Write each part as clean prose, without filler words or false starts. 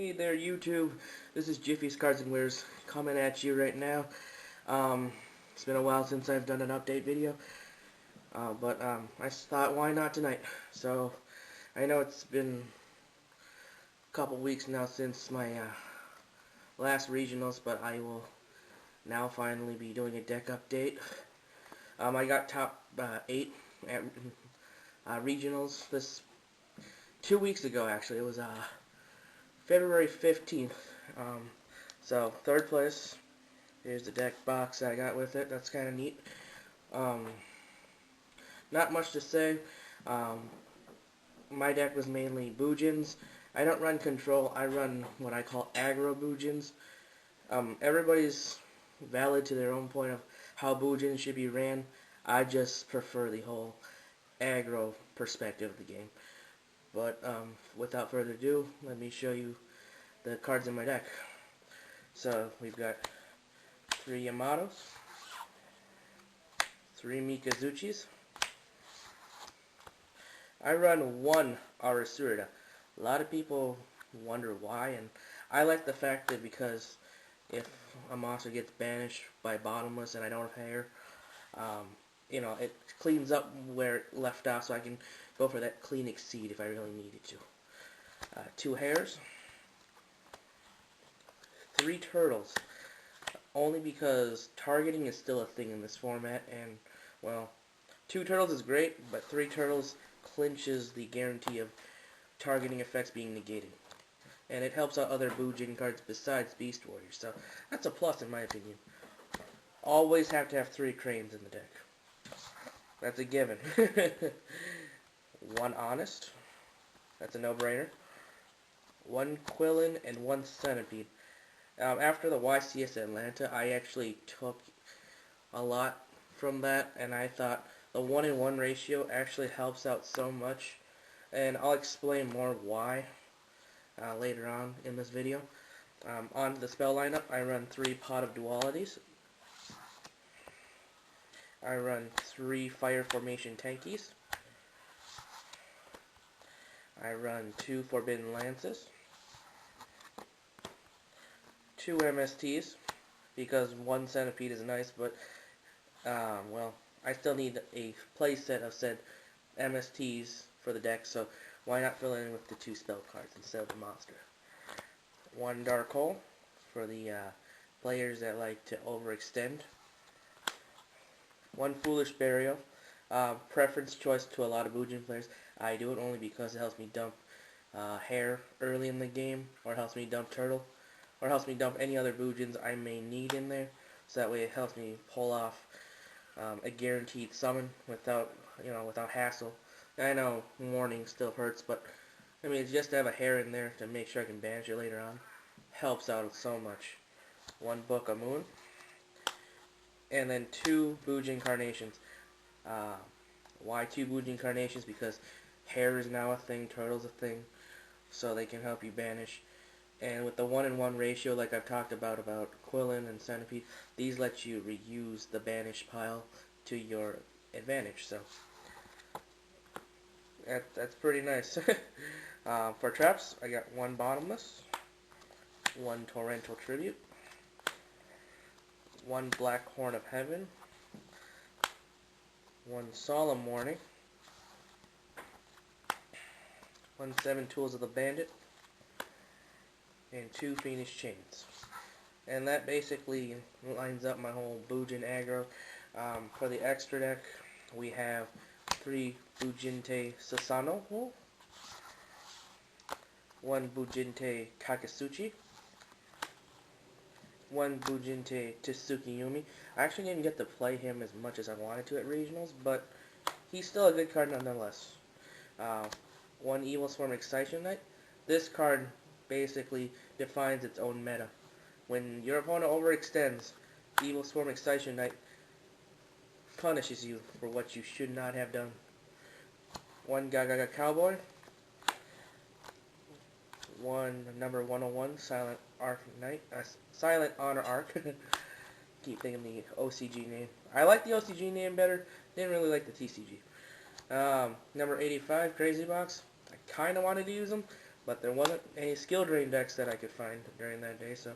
Hey there, YouTube. This is Jiffy's Cards and Wares coming at you right now. It's been a while since I've done an update video, but I thought, why not tonight? So I know it's been a couple weeks now since my last regionals, but I will now finally be doing a deck update. I got top 8 at regionals this 2 weeks ago. Actually, it was February 15th. So third place. Here's the deck box that I got with it. That's kind of neat. Not much to say. My deck was mainly Bujins. I don't run control. I run what I call aggro Bujins. Everybody's valid to their own point of how Bujins should be ran. I just prefer the whole aggro perspective of the game. But without further ado, let me show you the cards in my deck. So we've got 3 Yamatos, 3 Mikazuchis. I run 1 Arasura. A lot of people wonder why, and I like the fact that because if a monster gets banished by bottomless and I don't have hair, you know, it cleans up where it left off, so I can go for that clean exceed if I really needed to. 2 hairs, 3 turtles. Only because targeting is still a thing in this format, and, well, 2 turtles is great, but 3 turtles clinches the guarantee of targeting effects being negated. And it helps out other Bujin cards besides Beast Warriors, so that's a plus in my opinion. Always have to have 3 cranes in the deck. That's a given. 1 Honest. That's a no-brainer. 1 Quillin and 1 Centipede. After the YCS Atlanta, I actually took a lot from that, and I thought the 1-in-1 ratio actually helps out so much, and I'll explain more why later on in this video. On to the spell lineup, I run 3 Pot of Dualities. I run 3 Fire Formation Tankies. I run 2 Forbidden Lances. 2 MSTs, because 1 Centipede is nice, but, well, I still need a playset of said MSTs for the deck, so why not fill in with the 2 spell cards instead of the monster. 1 Dark Hole for the players that like to overextend. 1 Foolish Burial. Preference choice to a lot of Bujin players. I do it only because it helps me dump hair early in the game, or it helps me dump turtle, or helps me dump any other Bujins I may need in there, so that way it helps me pull off a guaranteed summon without hassle. I know warning still hurts, but I mean, just to have a hair in there to make sure I can banish it later on helps out so much. 1 Book of Moon, and then 2 Bujin Carnations. Why 2 Bujin Carnations? Because hair is now a thing, turtle's a thing, so they can help you banish. And with the 1-in-1 ratio, like I've talked about Quillin and Centipede, these let you reuse the banish pile to your advantage. So that's pretty nice. For traps, I got 1 Bottomless, 1 Torrential Tribute, 1 Black Horn of Heaven, 1 Solemn Warning, 1 7 Tools of the Bandit, and 2 Fiendish Chains. And that basically lines up my whole Bujin aggro. For the extra deck, we have 3 Bujinte Sasano, 1 Bujinte Kakasuchi, 1 Bujinte Tsukiyumi. I actually didn't get to play him as much as I wanted to at regionals, but he's still a good card nonetheless. 1 Evil Swarm Excitation Knight. This card basically defines its own meta. When your opponent overextends, Evil Swarm Excitation Knight punishes you for what you should not have done. 1 Gagaga Cowboy, 1 number 101 Silent Arc Knight, Silent Honor Arc. Keep thinking the OCG name. I like the OCG name better. Didn't really like the TCG. Number 85 Crazy Box. I kind of wanted to use them, but there wasn't any skill drain decks that I could find during that day, so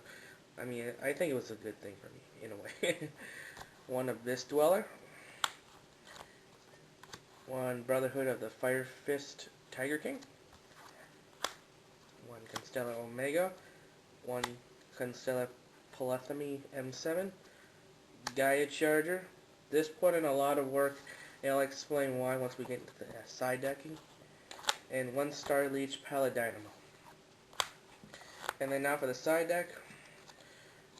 I mean, I think it was a good thing for me, in a way. One Abyss Dweller, one Brotherhood of the Fire Fist Tiger King, one Constella Omega, one Constella Polythemy M7, Gaia Charger. This put in a lot of work, and I'll explain why once we get into the side decking. And one Star Leech Paladynamo. And then now for the side deck,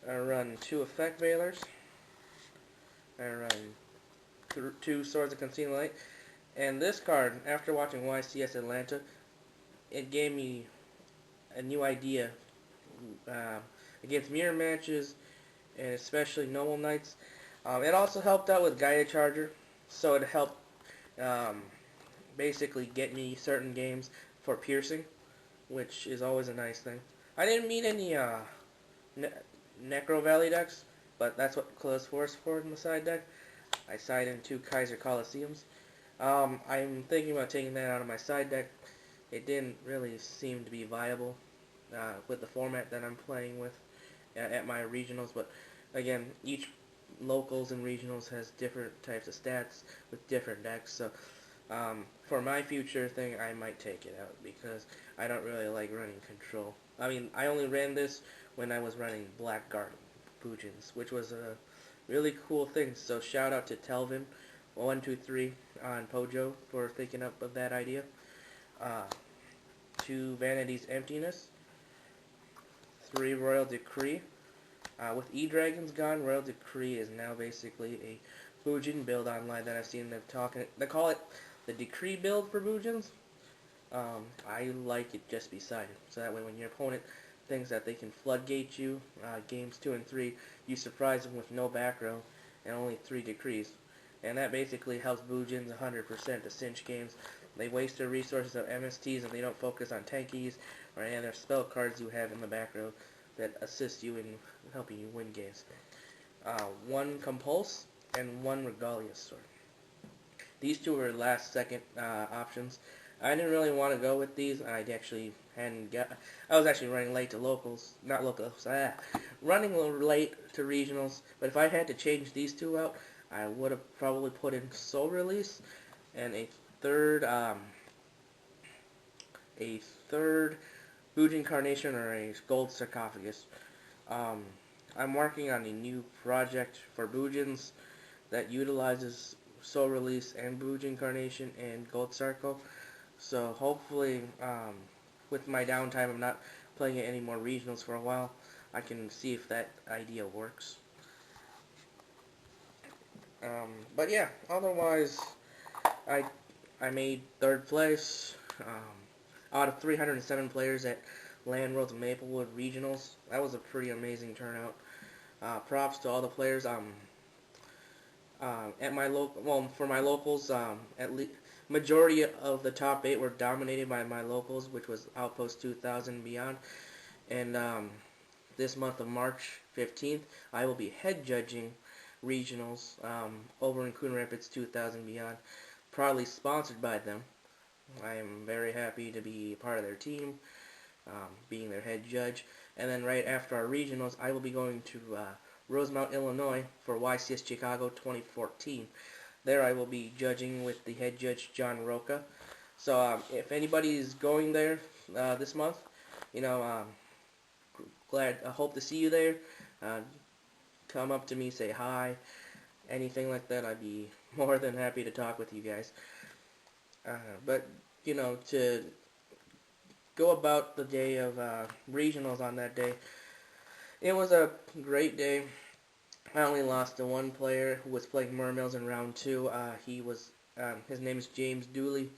I run two Effect Veilers. I run two Swords of Concealing Light. And this card, after watching YCS Atlanta, it gave me a new idea against mirror matches, and especially Noble Knights. It also helped out with Gaia Charger, so it helped basically get me certain games for piercing, which is always a nice thing. I didn't meet any Necro Valley decks, but that's what Close Force for in the side deck. I side in two Kaiser Coliseums. I'm thinking about taking that out of my side deck. It didn't really seem to be viable with the format that I'm playing with at my regionals, but again, each locals and regionals has different types of stats with different decks, so for my future thing, I might take it out because I don't really like running control. I mean, I only ran this when I was running Black Garden BUJINS, which was a really cool thing. So shout out to Telvin123 on Pojo for thinking up of that idea. Two Vanity's Emptiness, three Royal Decree. With E-Dragons gone, Royal Decree is now basically a Bujin build online that I've seen them talking. They call it the Decree build for Bujins. I like it just beside it, so that way when your opponent thinks that they can floodgate you, games 2 and 3, you surprise them with no back row and only 3 decrees. And that basically helps Bujins 100% to cinch games. They waste their resources of MSTs and they don't focus on tankies or any other spell cards you have in the back row that assist you in helping you win games. One Compulse and one Regalia Sword. These two were last second options. I didn't really want to go with these. I was actually running late to locals, not locals, running late to regionals. But if I had to change these two out, I would have probably put in Soul Release and a third Bujin Carnation or a Gold Sarcophagus. I'm working on a new project for Bujins that utilizes Soul Release and Bujin Carnation and Gold Sarco. So hopefully, with my downtime of not playing it any more regionals for a while, I can see if that idea works. But yeah, otherwise, I made third place out of 307 players at Land Worlds Maplewood Regionals. That was a pretty amazing turnout. Props to all the players. At my for my locals, at least majority of the top 8 were dominated by my locals, which was Outpost 2000 and beyond. And this month of March 15th, I will be head judging regionals over in Coon Rapids 2000 and beyond, proudly sponsored by them. I am very happy to be part of their team, being their head judge. And then right after our regionals, I will be going to Rosemount, Illinois for YCS Chicago 2014. There I will be judging with the head judge, John Roca. So if anybody's going there this month, I hope to see you there. Come up to me, say hi, anything like that. I'd be more than happy to talk with you guys. But, to go about the day of regionals on that day, it was a great day. I only lost to one player who was playing Mermills in round 2. His name is James Dooley.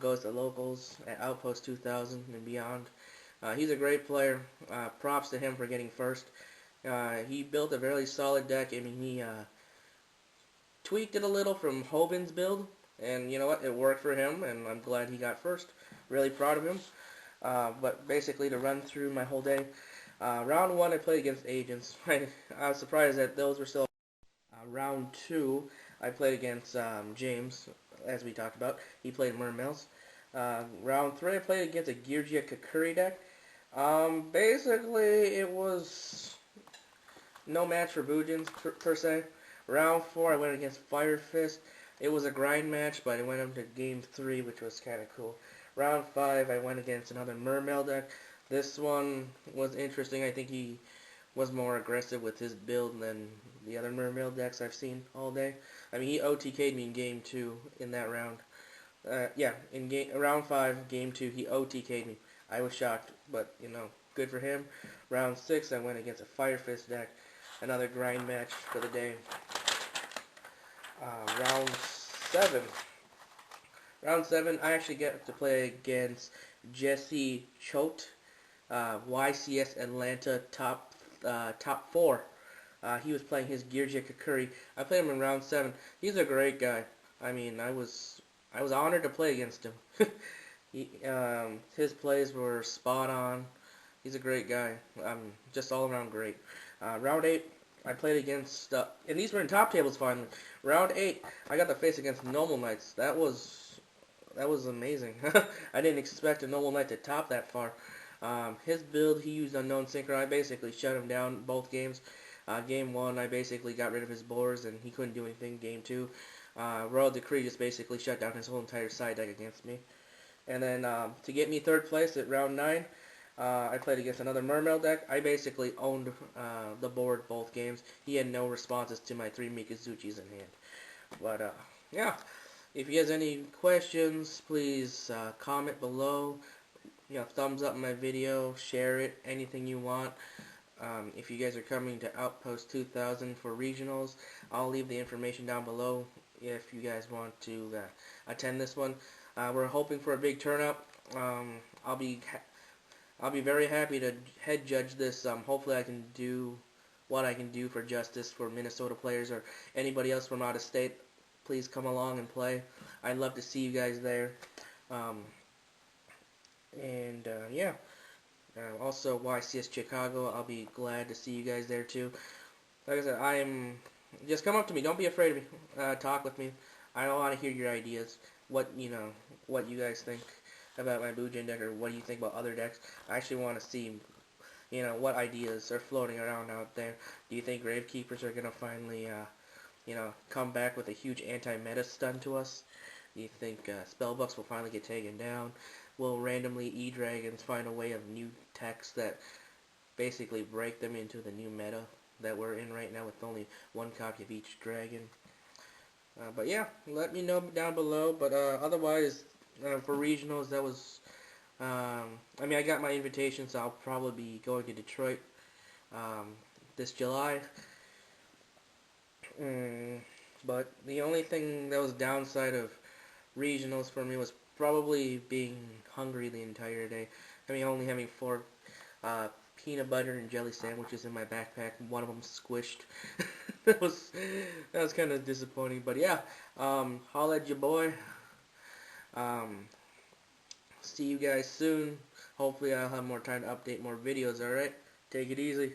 Goes to locals at Outpost 2000 and beyond. He's a great player. Props to him for getting first. He built a very solid deck. I mean, he tweaked it a little from Hoban's build, and you know what? It worked for him, and I'm glad he got first. Really proud of him. But basically, to run through my whole day, round 1 I played against Agents. I was surprised that those were still. Round 2 I played against James, as we talked about. He played Mermills. Round 3, I played against a Girgia Kakuri deck. Basically, it was no match for Bujins per se. Round 4, I went against Fire Fist. It was a grind match, but I went up to Game 3, which was kind of cool. Round 5, I went against another Mermail deck. This one was interesting. I think he was more aggressive with his build than the other Mermail decks I've seen all day. I mean, he OTK'd me in Game 2 in that round. Yeah, in round 5, Game 2, he OTK'd me. I was shocked, but, you know, good for him. Round 6, I went against a Fire Fist deck. Another grind match for the day. Round 7. Round 7, I actually get to play against Jesse Choate, YCS Atlanta top 4. He was playing his Girgia Kakuri. I played him in round 7. He's a great guy. I mean, I was honored to play against him. His plays were spot on. He's a great guy. Just all around great. Round 8, I played against, and these were in top tables finally. Round 8, I got the face against Noble Knights. That was amazing. I didn't expect a Noble Knight to top that far. His build, he used Unknown Synchro. I basically shut him down both games. Game 1, I basically got rid of his boars, and he couldn't do anything. Game 2, Royal Decree just basically shut down his whole entire side deck against me. And then to get me 3rd place at round 9, I played against another Mermail deck. I basically owned the board both games. He had no responses to my 3 Mikazuchis in hand. But yeah, if you guys have any questions, please comment below. You know, thumbs up my video, share it, anything you want. If you guys are coming to Outpost 2000 for regionals, I'll leave the information down below if you guys want to attend this one. We're hoping for a big turnout. I'll be very happy to head judge this. Hopefully I can do what I can do for justice for Minnesota players or anybody else from out of state. Please come along and play. I'd love to see you guys there. Yeah. Also, YCS Chicago, I'll be glad to see you guys there too. Like I said, just come up to me. Don't be afraid of me. Talk with me. I want to hear your ideas. What you guys think about my Bujin deck, or what do you think about other decks? I actually want to see, what ideas are floating around out there. Do you think Gravekeepers are gonna finally, come back with a huge anti-meta stun to us? Do you think Spellbooks will finally get taken down? Will randomly E-Dragons find a way of new techs that basically break them into the new meta that we're in right now with only 1 copy of each dragon? But yeah, let me know down below. But otherwise, for regionals, that was, I mean, I got my invitation, so I'll probably be going to Detroit this July. But the only thing that was downside of regionals for me was probably being hungry the entire day. I mean, only having 4 peanut butter and jelly sandwiches in my backpack. One of them squished. that was kind of disappointing. But yeah, holla at your boy. See you guys soon. Hopefully I'll have more time to update more videos. Alright? Take it easy.